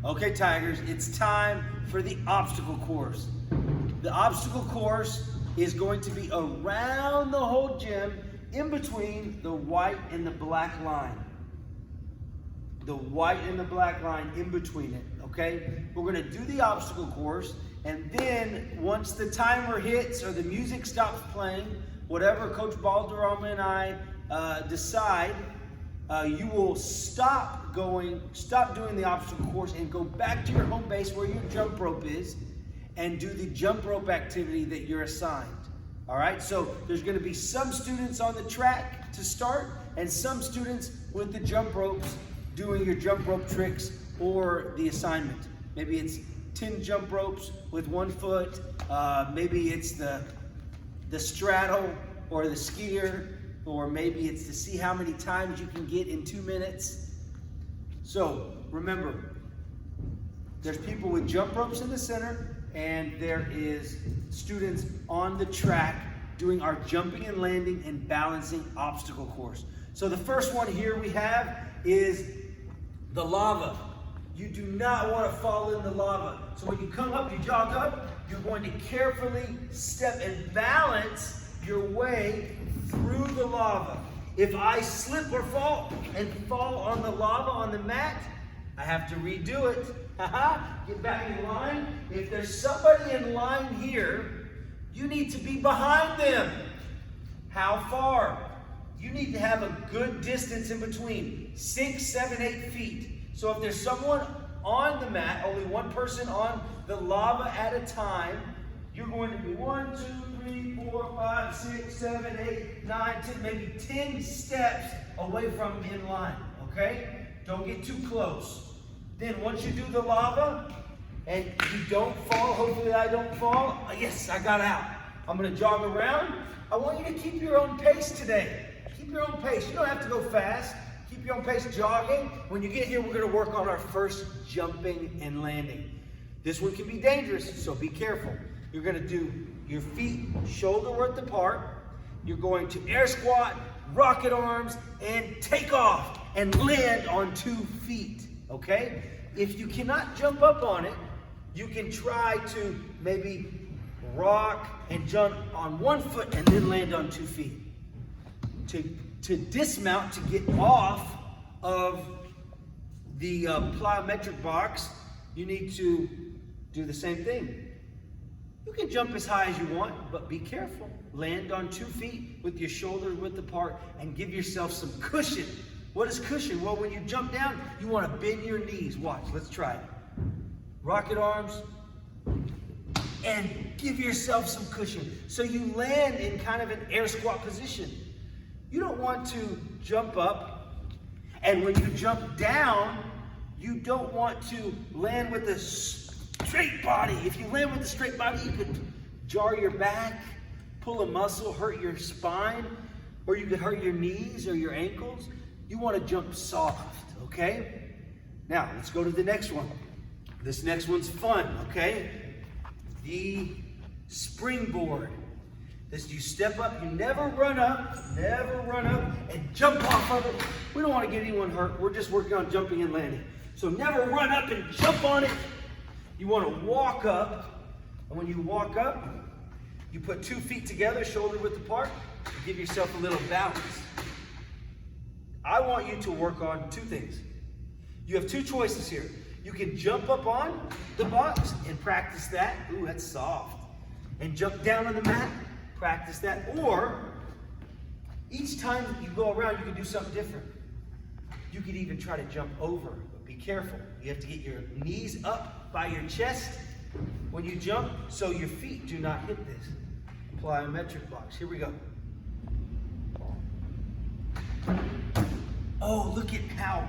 Okay, Tigers, it's time for the obstacle course. The obstacle course is going to be around the whole gym in between the white and the black line. The white and the black line in between it, okay? We're gonna do the obstacle course, and then once the timer hits or the music stops playing, whatever Coach Balderrama and I decide, you will stop doing the obstacle course and go back to your home base where your jump rope is and do the jump rope activity that you're assigned. All right, so there's gonna be some students on the track to start and some students with the jump ropes doing your jump rope tricks or the assignment. Maybe it's 10 jump ropes with 1 foot, maybe it's the straddle or the skier, or maybe it's to see how many times you can get in 2 minutes. So remember, there's people with jump ropes in the center, and there is students on the track doing our jumping and landing and balancing obstacle course. So the first one here we have is the lava. You do not want to fall in the lava. So when you come up, you jog up, you're going to carefully step and balance your way through the lava. If I slip or fall and fall on the lava on the mat, I have to redo it. Get back in line. If there's somebody in line here, you need to be behind them. How far? You need to have a good distance in between, 6, 7, 8 feet. So if there's someone on the mat, only one person on the lava at a time, you're going to be 1, 2, 3, 4, 5, 6, 7, 8, 9, 10, maybe 10 steps away from in line, okay? Don't get too close. Then once you do the lava and you don't fall, hopefully I don't fall, yes, I got out. I'm gonna jog around. I want you to keep your own pace today. Keep your own pace. You don't have to go fast. Keep your own pace jogging. When you get here, we're gonna work on our first jumping and landing. This one can be dangerous, so be careful. You're gonna do your feet shoulder width apart. You're going to air squat, rocket arms, and take off and land on 2 feet, okay? If you cannot jump up on it, you can try to maybe rock and jump on 1 foot and then land on 2 feet. To dismount, to get off of the plyometric box, you need to do the same thing. You can jump as high as you want, but be careful. Land on 2 feet with your shoulders width apart and give yourself some cushion. What is cushion? Well, when you jump down, you want to bend your knees. Watch, let's try it. Rocket arms, and give yourself some cushion. So you land in kind of an air squat position. You don't want to jump up, and when you jump down, you don't want to land with a straight body. If you land with a straight body, you could jar your back, pull a muscle, hurt your spine, or you could hurt your knees or your ankles. You want to jump soft, okay? Now, let's go to the next one. This next one's fun, okay? The springboard. This, you step up, you never run up and jump off of it. We don't want to get anyone hurt. We're just working on jumping and landing. So never run up and jump on it. You want to walk up, and when you walk up, you put 2 feet together, shoulder width apart, to give yourself a little balance. I want you to work on 2 things. You have 2 choices here. You can jump up on the box and practice that. Ooh, that's soft. And jump down on the mat, practice that. Or each time you go around, you can do something different. You could even try to jump over, but be careful. You have to get your knees up by your chest when you jump so your feet do not hit this plyometric box. Here we go. Oh, look at how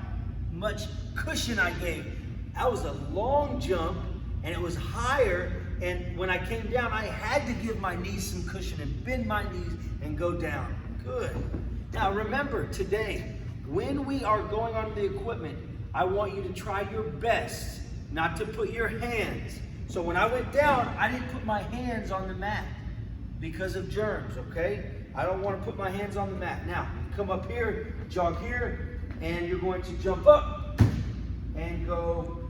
much cushion I gave. That was a long jump, and it was higher, and when I came down, I had to give my knees some cushion and bend my knees and go down. Good. Now remember, today, when we are going on the equipment, I want you to try your best not to put your hands. So when I went down, I didn't put my hands on the mat because of germs, okay? I don't want to put my hands on the mat. Now, come up here, jog here, and you're going to jump up and go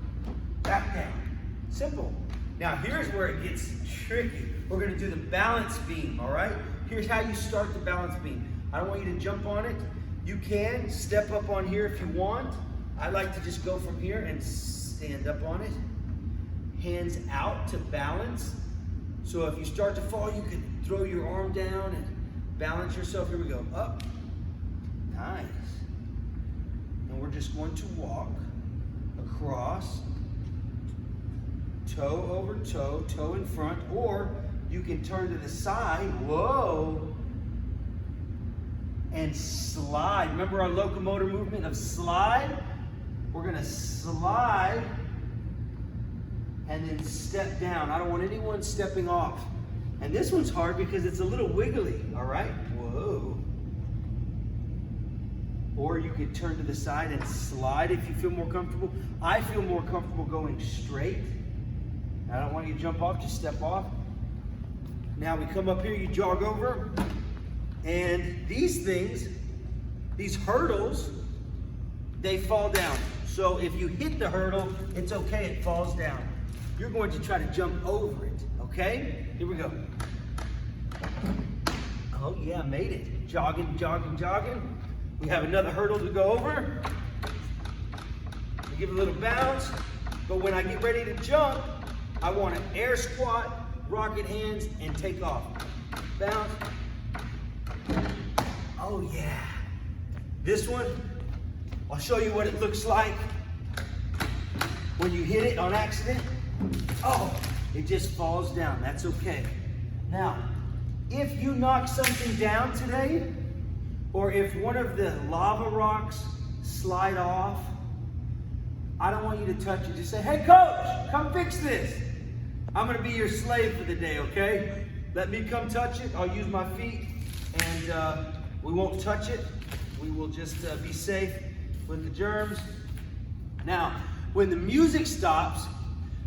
Simple. Now here's where it gets tricky. We're gonna do the balance beam, all right? Here's how you start the balance beam. I don't want you to jump on it. You can step up on here if you want. I like to just go from here and stand up on it. Hands out to balance. So if you start to fall, you can throw your arm down and balance yourself. Here we go, up. Nice. And we're just going to walk across, toe over toe, toe in front, or you can turn to the side, whoa, and slide. Remember our locomotor movement of slide? We're gonna slide and then step down. I don't want anyone stepping off. And this one's hard because it's a little wiggly, all right? Whoa. Or you could turn to the side and slide if you feel more comfortable. I feel more comfortable going straight. I don't want you to jump off, just step off. Now we come up here, you jog over, and these things, these hurdles, they fall down. So if you hit the hurdle, it's okay, it falls down. You're going to try to jump over it, okay? Here we go. Oh yeah, made it. Jogging, jogging, jogging. We have another hurdle to go over. We give it a little bounce, but when I get ready to jump, I want to air squat, rocket hands, and take off. Bounce. Oh yeah. This one, I'll show you what it looks like when you hit it on accident. Oh, it just falls down. That's okay. Now, if you knock something down today, or if one of the lava rocks slide off, I don't want you to touch it. Just say, hey coach, come fix this. I'm gonna be your slave for the day, okay? Let me come touch it. I'll use my feet, and we won't touch it. We will just be safe with the germs. Now, when the music stops,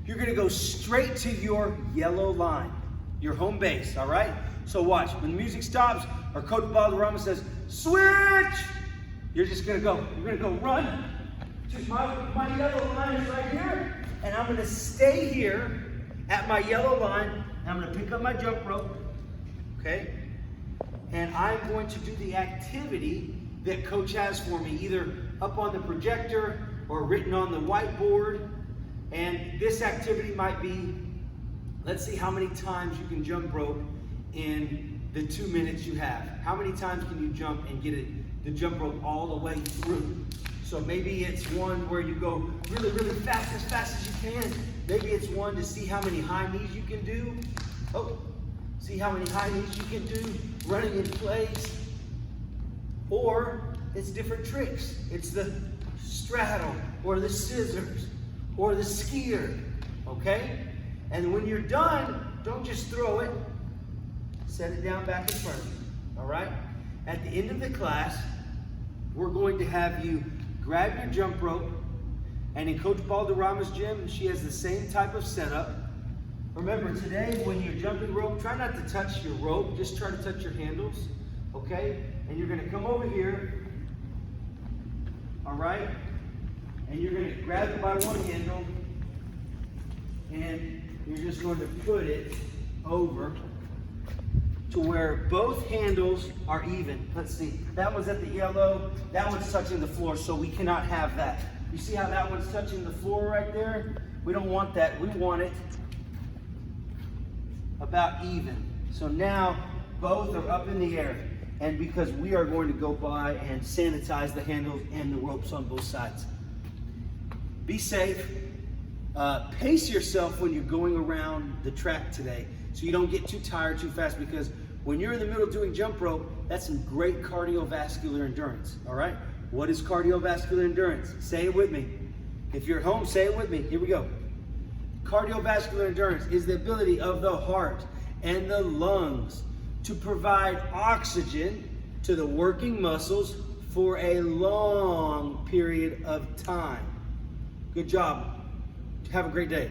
you're gonna go straight to your yellow line, your home base, all right? So watch, when the music stops, or Coach Balderrama says, switch! You're just gonna go, you're gonna go run to my yellow line is right here, and I'm gonna stay here at my yellow line, and I'm gonna pick up my jump rope, okay? And I'm going to do the activity that Coach has for me, either up on the projector or written on the whiteboard. And this activity might be, let's see how many times you can jump rope in the 2 minutes you have. How many times can you jump and get the jump rope all the way through? So maybe it's one where you go really, really fast as you can. Maybe it's one to see how many high knees you can do. Oh, see how many high knees you can do running in place. Or it's different tricks. It's the straddle or the scissors or the skier, okay? And when you're done, don't just throw it. Set it down back in front of you, all right? At the end of the class, we're going to have you grab your jump rope, and in Coach Balderrama's gym, she has the same type of setup. Remember, today, when you're jumping rope, try not to touch your rope, just try to touch your handles, okay? And you're gonna come over here, all right? And you're gonna grab it by one handle, and you're just going to put it over to where both handles are even. Let's see, that one's at the yellow, that one's touching the floor, so we cannot have that. You see how that one's touching the floor right there? We don't want that, we want it about even. So now, both are up in the air. And because we are going to go by and sanitize the handles and the ropes on both sides. Be safe. Pace yourself when you're going around the track today so you don't get too tired too fast, because when you're in the middle doing jump rope, that's some great cardiovascular endurance, all right? What is cardiovascular endurance? Say it with me. If you're at home, say it with me. Here we go. Cardiovascular endurance is the ability of the heart and the lungs to provide oxygen to the working muscles for a long period of time. Good job. Have a great day.